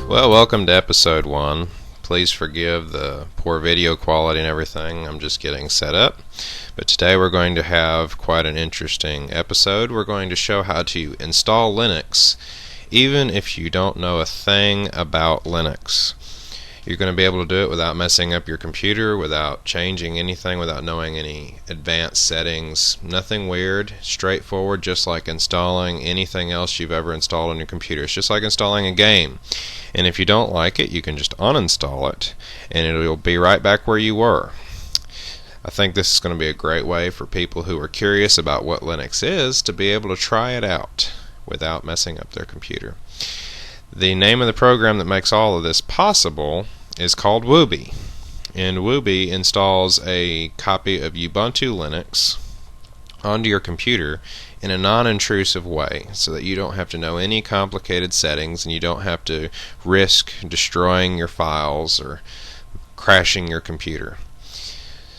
Well, welcome to episode 1. Please forgive the poor video quality and everything. I'm just getting set up. But today we're going to have quite an interesting episode. We're going to show how to install Linux, even if you don't know a thing about Linux. You're going to be able to do it without messing up your computer, without changing anything, without knowing any advanced settings. Nothing weird, straightforward, just like installing anything else you've ever installed on your computer. It's just like installing a game. And if you don't like it, you can just uninstall it, and it'll be right back where you were. I think this is going to be a great way for people who are curious about what Linux is to be able to try it out without messing up their computer. The name of the program that makes all of this possible is called Wubi, and Wubi installs a copy of Ubuntu Linux onto your computer in a non-intrusive way, so that you don't have to know any complicated settings and you don't have to risk destroying your files or crashing your computer.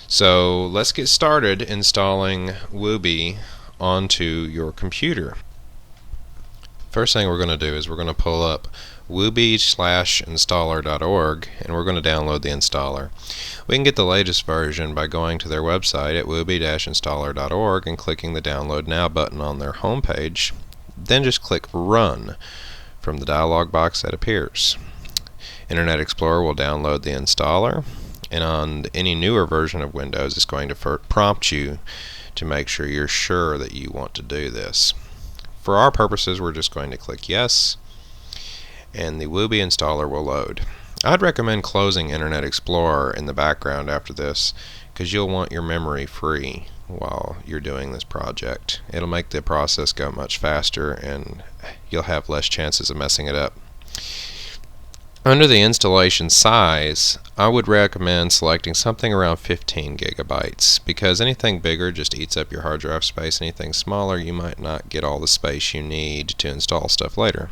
So let's get started installing Wubi onto your computer. First thing we're going to do is we're going to pull up wubi/installer.org, and we're going to download the installer. We can get the latest version by going to their website at wubi-installer.org and clicking the Download Now button on their homepage. Then just click Run from the dialog box that appears. Internet Explorer will download the installer, and on any newer version of Windows it's going to prompt you to make sure you're sure that you want to do this. For our purposes, we're just going to click Yes, and the Wubi installer will load. I'd recommend closing Internet Explorer in the background after this, because you'll want your memory free while you're doing this project. It'll make the process go much faster, and you'll have less chances of messing it up. Under the installation size, I would recommend selecting something around 15 gigabytes, because anything bigger just eats up your hard drive space. Anything smaller, you might not get all the space you need to install stuff later.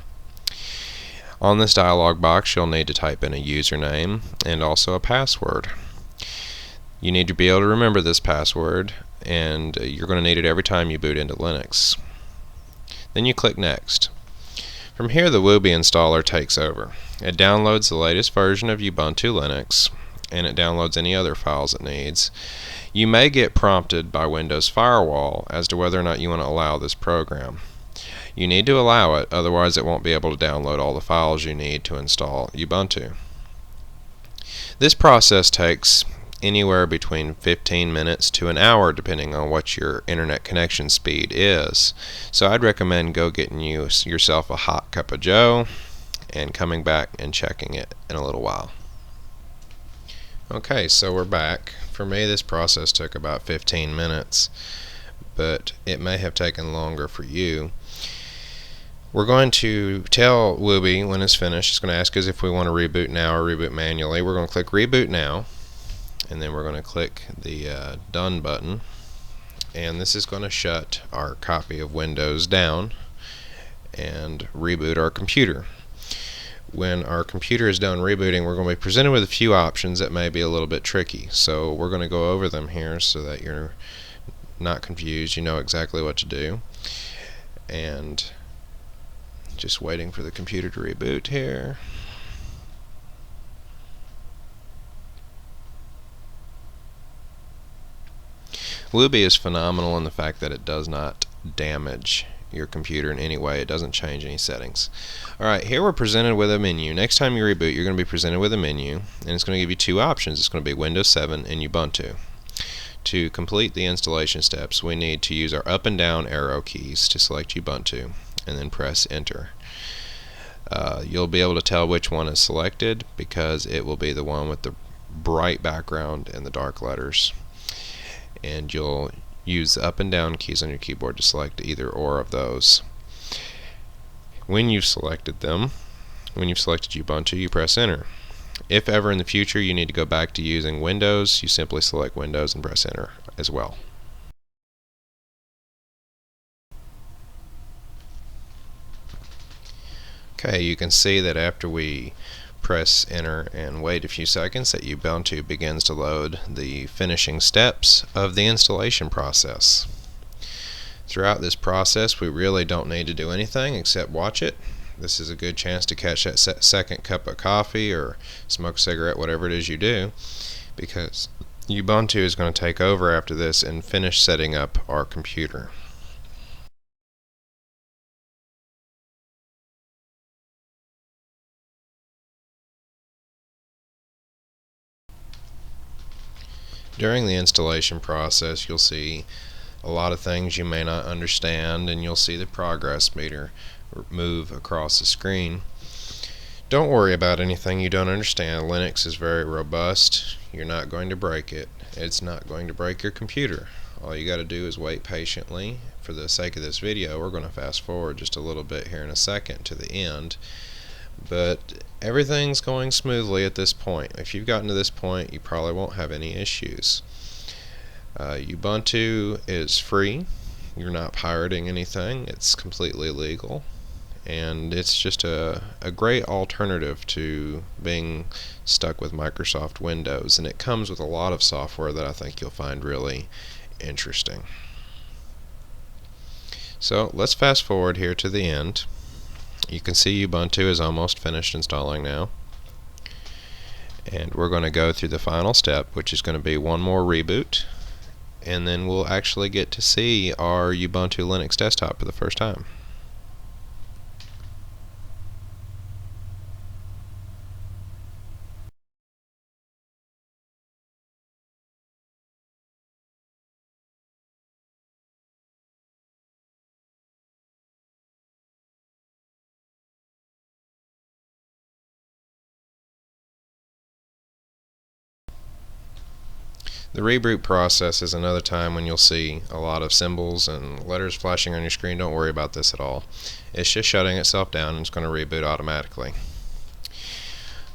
On this dialog box, you'll need to type in a username and also a password. You need to be able to remember this password, and you're going to need it every time you boot into Linux. Then you click Next. From here, the Wubi installer takes over. It downloads the latest version of Ubuntu Linux, and it downloads any other files it needs. You may get prompted by Windows Firewall as to whether or not you want to allow this program. You need to allow it, otherwise it won't be able to download all the files you need to install Ubuntu. This process takes anywhere between 15 minutes to an hour, depending on what your internet connection speed is. So I'd recommend getting yourself a hot cup of joe and coming back and checking it in a little while. Okay, so we're back. For me, this process took about 15 minutes, but it may have taken longer for you. We're going to tell Wubi when it's finished. It's going to ask us if we want to reboot now or reboot manually. We're going to click Reboot Now, and then we're going to click the Done button, and this is going to shut our copy of Windows down and reboot our computer. When our computer is done rebooting, we're going to be presented with a few options that may be a little bit tricky, so we're going to go over them here so that you're not confused, you know exactly what to do. And just waiting for the computer to reboot here. Wubi is phenomenal in the fact that it does not damage your computer in any way. It doesn't change any settings. Alright, here we're presented with a menu. Next time you reboot, you're going to be presented with a menu, and it's going to give you two options. It's going to be Windows 7 and Ubuntu. To complete the installation steps, we need to use our up and down arrow keys to select Ubuntu, and then press Enter. You'll be able to tell which one is selected because it will be the one with the bright background and the dark letters. And you'll use the up and down keys on your keyboard to select either or of those. When you've selected them, when you've selected Ubuntu, you press Enter. If ever in the future you need to go back to using Windows, you simply select Windows and press Enter as well. Okay, you can see that after we press Enter and wait a few seconds, that Ubuntu begins to load the finishing steps of the installation process. Throughout this process, we really don't need to do anything except watch it, This is a good chance to catch that second cup of coffee or smoke a cigarette, whatever it is you do, because Ubuntu is going to take over after this and finish setting up our computer. During the installation process, you'll see a lot of things you may not understand, and you'll see the progress meter move across the screen. Don't worry about anything you don't understand. Linux is very robust. You're not going to break it. It's not going to break your computer. All you got to do is wait patiently. For the sake of this video, we're going to fast forward just a little bit here in a second to the end. But everything's going smoothly at this point. If you've gotten to this point, you probably won't have any issues. Ubuntu is free. You're not pirating anything. It's completely legal. And it's just a great alternative to being stuck with Microsoft Windows. And it comes with a lot of software that I think you'll find really interesting. So let's fast forward here to the end. You can see Ubuntu is almost finished installing now. And we're going to go through the final step, which is going to be one more reboot. And then we'll actually get to see our Ubuntu Linux desktop for the first time. The reboot process is another time when you'll see a lot of symbols and letters flashing on your screen. Don't worry about this at all. It's just shutting itself down and it's going to reboot automatically.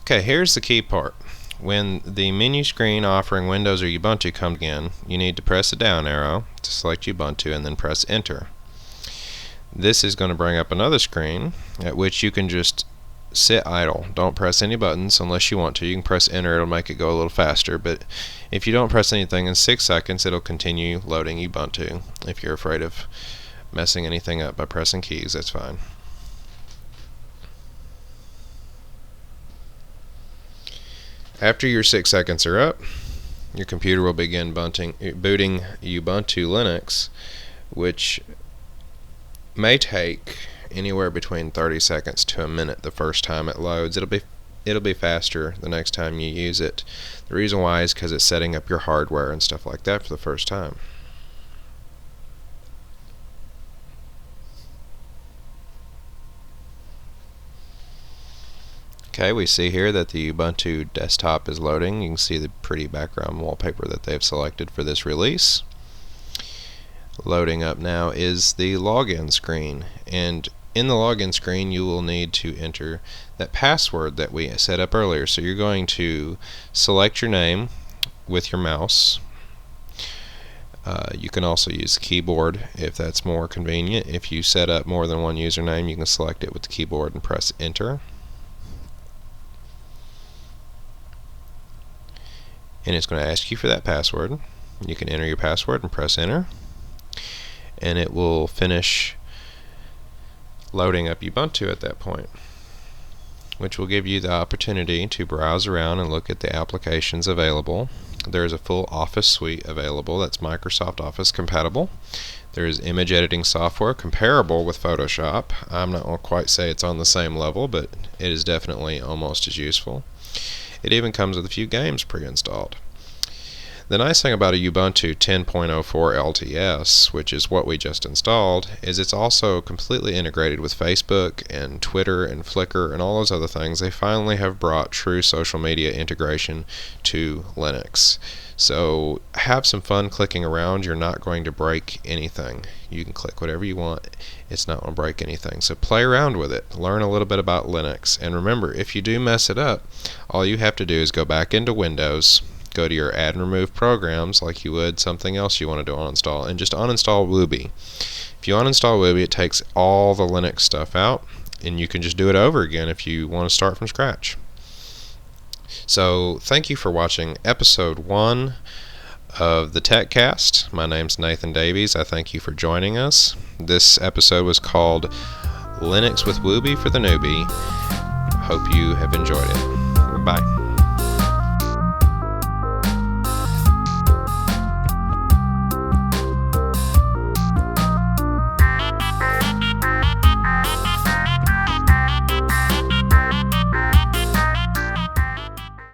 Okay, here's the key part. When the menu screen offering Windows or Ubuntu comes in, you need to press the down arrow to select Ubuntu and then press enter. This is going to bring up another screen at which you can just sit idle. Don't press any buttons unless you want to. You can press enter, it'll make it go a little faster, but if you don't press anything in 6 seconds, it'll continue loading Ubuntu. If you're afraid of messing anything up by pressing keys, that's fine. After your 6 seconds are up, your computer will begin booting Ubuntu Linux, which may take anywhere between 30 seconds to a minute the first time it loads. It'll be faster the next time you use it. The reason why is because it's setting up your hardware and stuff like that for the first time. Okay, we see here that the Ubuntu desktop is loading. You can see the pretty background wallpaper that they've selected for this release. Loading up now is the login screen, and in the login screen you will need to enter that password that we set up earlier. So you're going to select your name with your mouse. You can also use the keyboard if that's more convenient. If you set up more than one username, you can select it with the keyboard and press enter. And it's going to ask you for that password. You can enter your password and press enter, and it will finish loading up Ubuntu at that point, which will give you the opportunity to browse around and look at the applications available. There is a full Office suite available that's Microsoft Office compatible. There is image editing software comparable with Photoshop. I'm not going to quite say it's on the same level, but it is definitely almost as useful. It even comes with a few games pre-installed. The nice thing about a Ubuntu 10.04 LTS, which is what we just installed, is it's also completely integrated with Facebook and Twitter and Flickr and all those other things. They finally have brought true social media integration to Linux. So have some fun clicking around. You're not going to break anything. You can click whatever you want. It's not going to break anything. So play around with it. Learn a little bit about Linux. And remember, if you do mess it up, all you have to do is go back into Windows, go to your add and remove programs like you would something else you wanted to uninstall, and just uninstall Wubi. If you uninstall Wubi, it takes all the Linux stuff out, and you can just do it over again if you want to start from scratch. So thank you for watching episode 1 of the Techcast. My name's Nathan Davies. I thank you for joining us. This episode was called Linux with Wubi for the newbie. Hope you have enjoyed it. Bye.